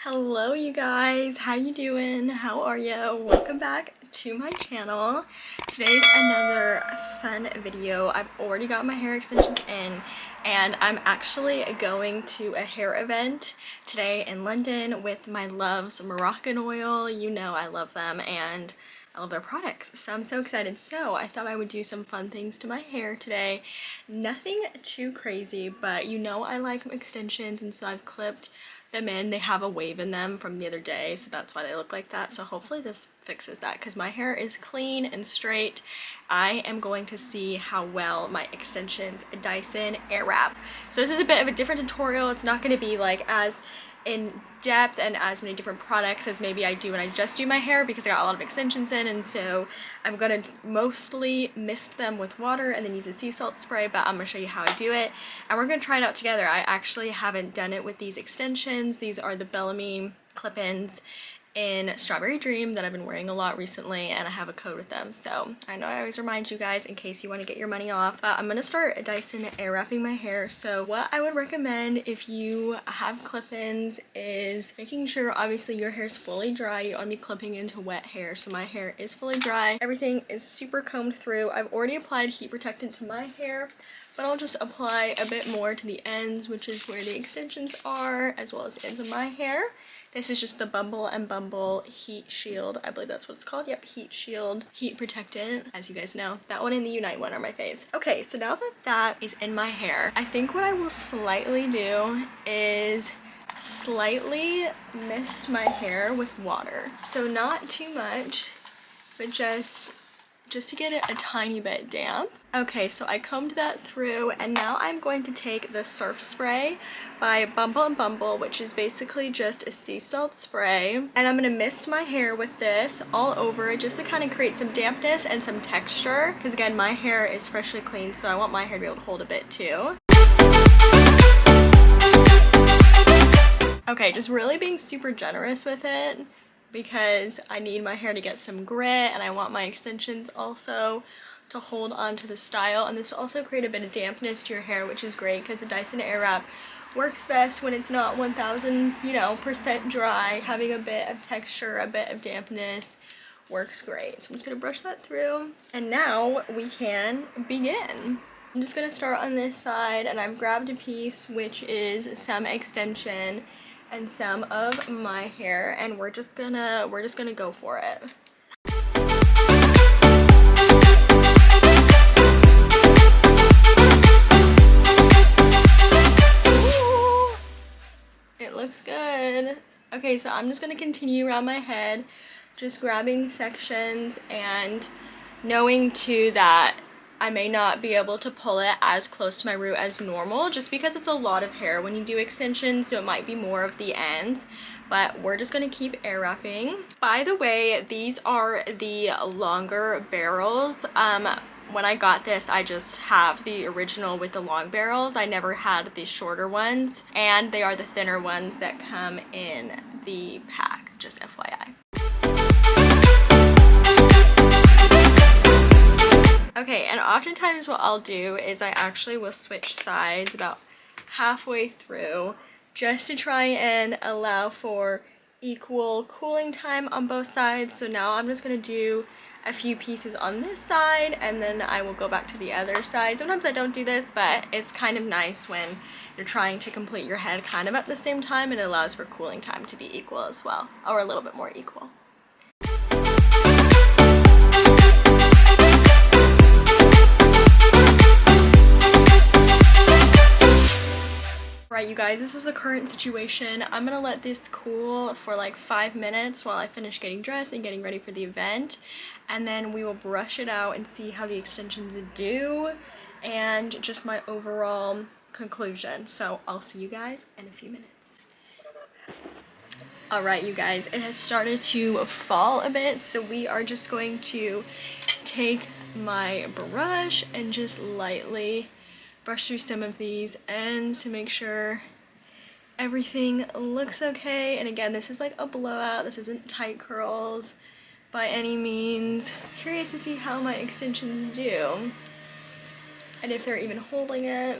Hello you guys, how you doing? How are you? Welcome back to my channel. Today's another fun video. I've already got my hair extensions in and I'm actually going to a hair event today in London with my loves Moroccan oil. You know I love them and I love their products, so I'm so excited. So I thought I would do some fun things to my hair today. Nothing too crazy, but you know I like extensions, and so I've clipped them in. They have a wave in them from the other day, so that's why they look like that. So hopefully this fixes that because my hair is clean and straight. I am going to see how well my extensions Dyson airwrap. So this is a bit of a different tutorial. It's not going to be like as in depth and as many different products as maybe I do when I just do my hair, because I got a lot of extensions in, and so I'm gonna mostly mist them with water and then use a sea salt spray, but I'm gonna show you how I do it and we're gonna try it out together. I actually haven't done it with these extensions. These are the Bellamy clip-ins in Strawberry Dream that I've been wearing a lot recently, and I have a code with them, so I know I always remind you guys in case you want to get your money off. I'm gonna start Dyson air wrapping my hair. So what I would recommend if you have clip-ins is making sure obviously your hair is fully dry. You want to be clipping into wet hair, so my hair is fully dry. Everything is super combed through. I've already applied heat protectant to my hair, but I'll just apply a bit more to the ends, which is where the extensions are, as well as the ends of my hair. This is just the Bumble and Bumble Heat Shield. I believe that's what it's called. Yep, Heat Shield, Heat Protectant. As you guys know, that one and the Unite one are my faves. Okay, so now that that is in my hair, I think what I will slightly do is slightly mist my hair with water. So not too much, but just to get it a tiny bit damp. Okay, so I combed that through, and now I'm going to take the Surf Spray by Bumble and Bumble, which is basically just a sea salt spray, and I'm gonna mist my hair with this all over it just to kind of create some dampness and some texture, because again, my hair is freshly clean, so I want my hair to be able to hold a bit too. Okay, just really being super generous with it, because I need my hair to get some grit and I want my extensions also to hold on to the style, and this will also create a bit of dampness to your hair, which is great because the Dyson Airwrap works best when it's not 1000% dry. Having a bit of texture, a bit of dampness works great. So I'm just going to brush that through, and now we can begin. I'm just going to start on this side, and I've grabbed a piece which is some extension and some of my hair, and we're just gonna go for it. Ooh, it looks good. Okay, so I'm just gonna continue around my head, just grabbing sections and knowing too that I may not be able to pull it as close to my root as normal, just because it's a lot of hair when you do extensions, so it might be more of the ends, but we're just gonna keep air wrapping. By the way, these are the longer barrels. When I got this, I just have the original with the long barrels. I never had the shorter ones, and they are the thinner ones that come in the pack, just FYI. Okay, and oftentimes what I'll do is I actually will switch sides about halfway through just to try and allow for equal cooling time on both sides. So now I'm just going to do a few pieces on this side and then I will go back to the other side. Sometimes I don't do this, but it's kind of nice when you're trying to complete your head kind of at the same time, and it allows for cooling time to be equal as well, or a little bit more equal. Right, you guys, this is the current situation. I'm gonna let this cool for like 5 minutes while I finish getting dressed and getting ready for the event, and then we will brush it out and see how the extensions do and just my overall conclusion. So I'll see you guys in a few minutes. Alright, you guys, it has started to fall a bit, so we are just going to take my brush and just lightly brush through some of these ends to make sure everything looks okay. And again, this is like a blowout. This isn't tight curls by any means. Curious to see how my extensions do and if they're even holding it.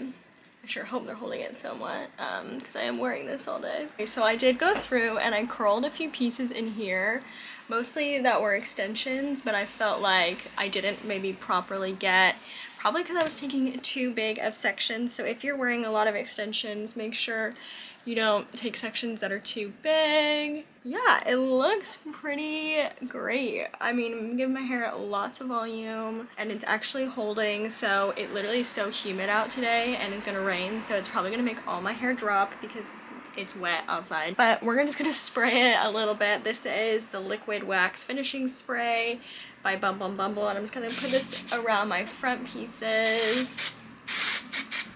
I sure hope they're holding it somewhat, because I am wearing this all day. Okay, so I did go through and I curled a few pieces in here, mostly that were extensions, but I felt like I didn't maybe properly get, probably because I was taking too big of sections. So if you're wearing a lot of extensions, make sure you don't take sections that are too big. Yeah, it looks pretty great. I mean, I'm giving my hair lots of volume, and it's actually holding, so it literally is so humid out today and it's gonna rain, so it's probably gonna make all my hair drop because it's wet outside. But we're just gonna spray it a little bit. This is the liquid wax finishing spray by Bumble, and I'm just gonna put this around my front pieces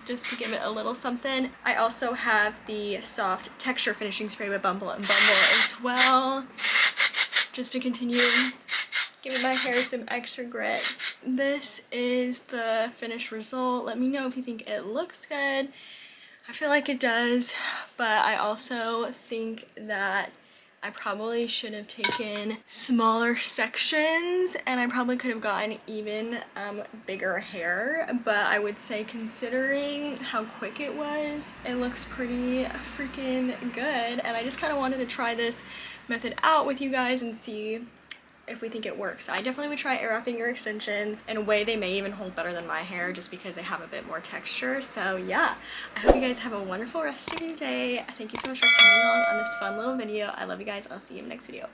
just to give it a little something. I also have the soft texture finishing spray by Bumble as well, just to continue giving my hair some extra grit. This is the finished result. Let me know if you think it looks good. I feel like it does, but I also think that I probably should have taken smaller sections, and I probably could have gotten even bigger hair, but I would say considering how quick it was, it looks pretty freaking good. And I just kind of wanted to try this method out with you guys and see if we think it works. I definitely would try air wrapping your extensions. In a way, they may even hold better than my hair just because they have a bit more texture. So yeah, I hope you guys have a wonderful rest of your day. Thank you so much for coming along on this fun little video. I love you guys. I'll see you in the next video.